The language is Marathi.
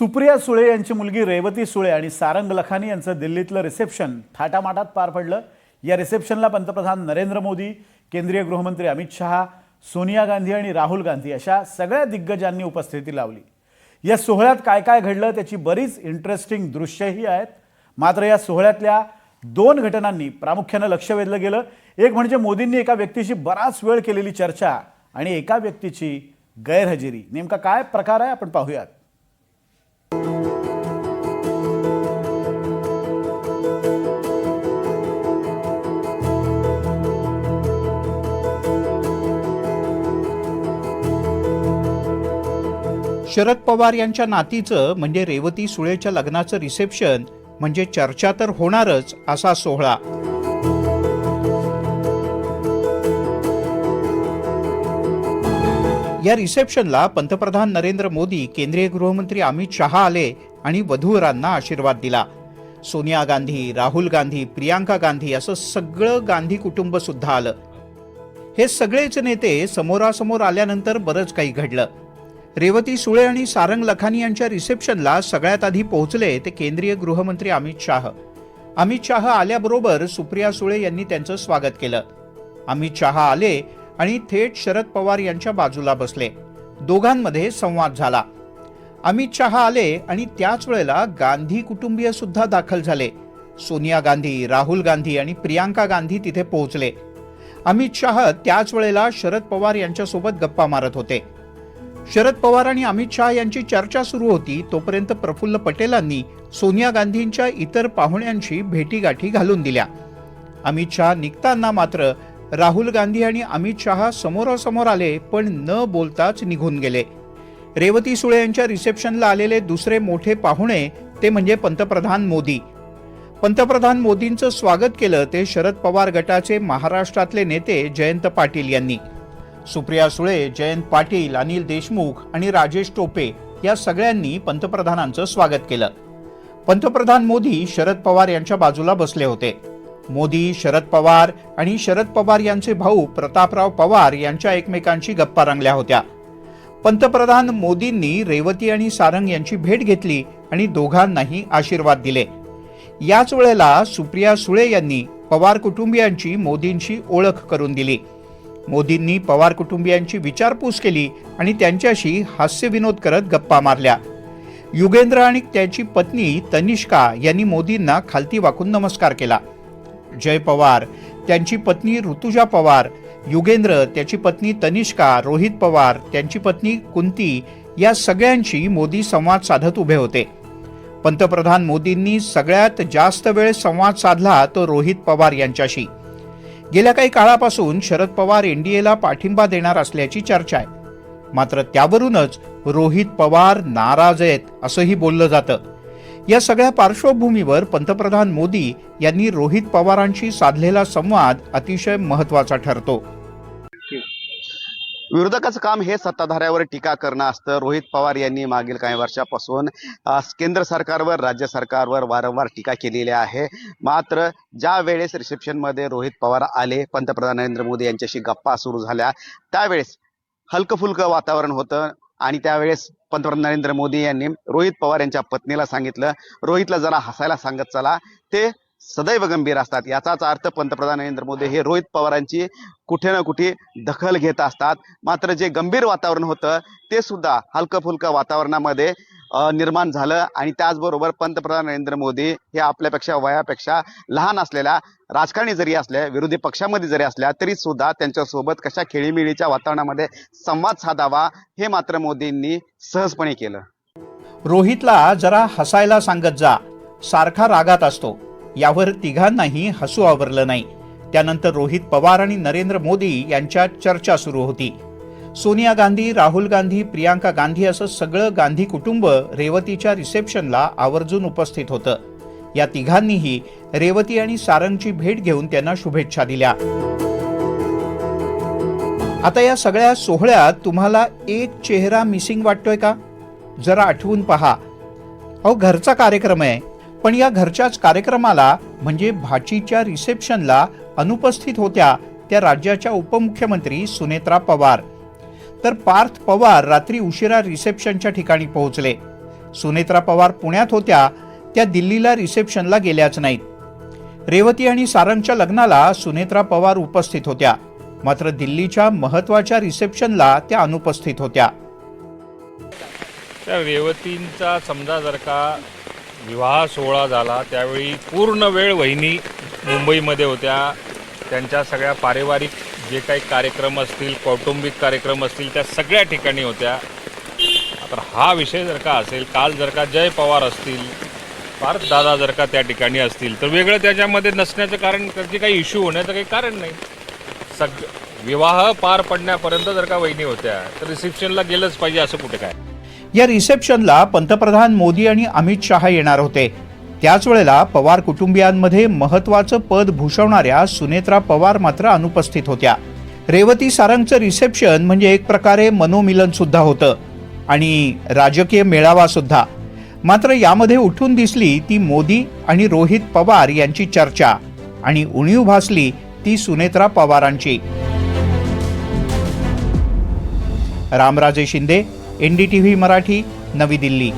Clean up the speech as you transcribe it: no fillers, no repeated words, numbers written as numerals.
सुप्रिया सुळे यांची मुलगी रेवती सुळे आणि सारंग लखानी यांचं दिल्लीतलं रिसेप्शन थाटामाटात पार पडलं। या रिसेप्शनला पंतप्रधान नरेंद्र मोदी, केंद्रीय गृहमंत्री अमित शहा, सोनिया गांधी आणि राहुल गांधी अशा सगळ्या दिग्गजांनी उपस्थिती लावली। या सोहळ्यात काय काय घडलं त्याची बरीच इंटरेस्टिंग दृश्यही आहेत। मात्र या सोहळ्यातल्या दोन घटनांनी प्रामुख्याने लक्ष वेधलं गेलं। एक म्हणजे मोदींनी एका व्यक्तीशी बराच वेळ केलेली चर्चा आणि एका व्यक्तीची गैरहजेरी। नेमका काय प्रकार आहे आपण पाहूयात। शरद पवार यांच्या नातीचं म्हणजे रेवती सुळेच्या लग्नाचं रिसेप्शन म्हणजे चर्चा तर होणारच असा सोहळा। या रिसेप्शनला पंतप्रधान नरेंद्र मोदी, केंद्रीय गृहमंत्री अमित शहा आले आणि वधूवरांना आशीर्वाद दिला। सोनिया गांधी, राहुल गांधी, प्रियांका गांधी असं सगळं गांधी कुटुंब सुद्धा आलं। हे सगळेच नेते समोरासमोर आल्यानंतर बरंच काही घडलं। रेवती सुळे आणि सारंग लखानी यांच्या रिसेप्शनला सगळ्यात आधी पोहोचले ते केंद्रीय गृहमंत्री अमित शाह। अमित शाह आल्याबरोबर सुप्रिया सुळे यांनी त्यांचं स्वागत केलं। अमित शाह आले आणि थेट शरद पवार यांच्या बाजूला बसले। दोघांमध्ये संवाद झाला। अमित शाह आले आणि त्याच वेळेला गांधी कुटुंबीय सुद्धा दाखल झाले। सोनिया गांधी, राहुल गांधी आणि प्रियांका गांधी तिथे पोहोचले। अमित शाह त्याच वेळेला शरद पवार यांच्यासोबत गप्पा मारत होते। शरद पवार आणि अमित शहा यांची चर्चा सुरू होती तोपर्यंत प्रफुल्ल पटेलांनी सोनिया गांधींच्या इतर पाहुण्यांशी भेटीगाठी घालून दिल्या। अमित शहा निघताना मात्र राहुल गांधी आणि अमित शहा समोरासमोर आले पण न बोलताच निघून गेले। रेवती सुळे यांच्या रिसेप्शनला आलेले दुसरे मोठे पाहुणे ते म्हणजे पंतप्रधान मोदी। पंतप्रधान मोदींचं स्वागत केलं ते शरद पवार गटाचे महाराष्ट्रातले नेते जयंत पाटील यांनी। सुप्रिया सुळे, जयंत पाटील, अनिल देशमुख आणि राजेश टोपे या सगळ्यांनी पंतप्रधानांचं स्वागत केलं। पंतप्रधान मोदी शरद पवार यांच्या बाजूला बसले होते। मोदी, शरद पवार आणि शरद पवार यांचे भाऊ प्रतापराव पवार यांच्या एकमेकांशी गप्पा रंगल्या होत्या। पंतप्रधान मोदींनी रेवती आणि सारंग यांची भेट घेतली आणि दोघांनाही आशीर्वाद दिले। याच वेळेला सुप्रिया सुळे यांनी पवार कुटुंबियांची मोदींशी ओळख करून दिली। मोदींनी पवार कुटुंबियांची विचारपूस केली आणि त्यांच्याशी हास्यविनोद करत गप्पा मारल्या। युगेंद्र आणि त्याची पत्नी तनिष्का यांनी मोदींना खालती वाकून नमस्कार केला। जय पवार, त्यांची पत्नी ऋतुजा पवार, युगेंद्र, त्याची पत्नी तनिष्का, रोहित पवार, त्यांची पत्नी कुंती या सगळ्यांशी मोदी संवाद साधत उभे होते। पंतप्रधान मोदींनी सगळ्यात जास्त वेळ संवाद साधला तो रोहित पवार यांच्याशी। गेल्या काही काळापासून शरद पवार एनडीएला पाठिंबा देणार असल्याची चर्चा आहे। मात्र त्यावरूनच रोहित पवार नाराज आहेत असंही बोललं जातं। या सगळ्या पार्श्वभूमीवर पंतप्रधान मोदी यांनी रोहित पवारांशी साधलेला संवाद अतिशय महत्त्वाचा ठरतो। विरोधकाचं काम हे सत्ताधाऱ्यावर टीका करणं असतं। रोहित पवार यांनी मागील काही वर्षापासून केंद्र सरकारवर, राज्य सरकारवर वारंवार टीका केलेली आहे। मात्र ज्या वेळेस रिसेप्शनमध्ये रोहित पवार आले, पंतप्रधान नरेंद्र मोदी यांच्याशी गप्पा सुरू झाल्या, त्यावेळेस हलकं फुलकं वातावरण होतं आणि त्यावेळेस पंतप्रधान नरेंद्र मोदी यांनी रोहित पवार यांच्या पत्नीला सांगितलं, रोहितला जरा हसायला सांगत चला, ते सदैव गंभीर असतात। याचाच अर्थ पंतप्रधान नरेंद्र मोदी हे रोहित पवारांची कुठे ना कुठे दखल घेत असतात। मात्र जे गंभीर वातावरण होतं ते सुद्धा हलकं फुलकं वातावरणामध्ये निर्माण झालं आणि त्याचबरोबर पंतप्रधान नरेंद्र मोदी हे आपल्यापेक्षा वयापेक्षा लहान असलेल्या राजकारणी जरी असल्या, विरोधी पक्षामध्ये जरी असल्या तरी सुद्धा त्यांच्यासोबत कशा खेळीमेळीच्या वातावरणामध्ये संवाद साधावा हे मात्र मोदींनी सहजपणे केलं। रोहितला जरा हसायला सांगत जा, सारखा रागात असतो, यावर तिघांनाही हसू आवरलं नाही। त्यानंतर रोहित पवार आणि नरेंद्र मोदी यांच्यात चर्चा सुरू होती। सोनिया गांधी, राहुल गांधी, प्रियांका गांधी असं सगळं गांधी कुटुंब रेवतीच्या रिसेप्शनला आवर्जून उपस्थित होतं। या तिघांनीही रेवती आणि सारंगची भेट घेऊन त्यांना शुभेच्छा दिल्या। आता या सगळ्या सोहळ्यात तुम्हाला एक चेहरा मिसिंग वाटतोय का? जरा आठवून पहा। अहो, घरचा कार्यक्रम आहे, पण या घरच्याच कार्यक्रमाला म्हणजे भाचीच्या रिसेप्शनला अनुपस्थित होत्या त्या राज्याच्या उपमुख्यमंत्री सुनेत्रा पवार। तर पार्थ पवार रात्री उशिरा रिसेप्शनच्या ठिकाणी पोहोचले। सुनेत्रा पवार पुण्यात होत्या त्या दिल्लीला रिसेप्शनला गेल्याच नाहीत। रेवती आणि सारंगच्या लग्नाला सुनेत्रा पवार उपस्थित होत्या, मात्र दिल्लीच्या महत्त्वाच्या रिसेप्शनला त्या अनुपस्थित होत्या। त्या रेवतींचा समजा जर का विवाह सोहळा झाला त्यावेळी पूर्ण वेळ वहिनी मुंबईमध्ये होत्या। त्यांच्या सगळ्या पारिवारिक जे काही कार्यक्रम असतील, कौटुंबिक कार्यक्रम असतील, त्या सगळ्या ठिकाणी होत्या। तर हा विषय जर का असेल, काल जर का जय पवार असतील, पार्थ दादा जर का त्या ठिकाणी असतील, तर वेगळं त्याच्यामध्ये नसण्याचं कारण, त्याचे काही इश्यू होण्याचं काही कारण नाही। विवाह पार पडण्यापर्यंत जर का वहिनी होत्या तर रिसेप्शनला गेलंच पाहिजे असं कुठे काय। या रिसेप्शनला पंतप्रधान मोदी आणि अमित शहा येणार होते। त्याच वेळेला पवार कुटुंबियांमध्ये महत्त्वाचं पद भूषवणाऱ्या सुनेत्रा पवार मात्र अनुपस्थित होत्या। रेवती सारंगचं रिसेप्शन म्हणजे एक प्रकारे मनोमिलन सुद्धा होतं आणि राजकीय मेळावा सुद्धा। मात्र यामध्ये उठून दिसली ती मोदी आणि रोहित पवार यांची चर्चा आणि उणीव भासली ती सुनेत्रा पवारांची। रामराजे शिंदे, NDTV मराठी, नवी दिल्ली।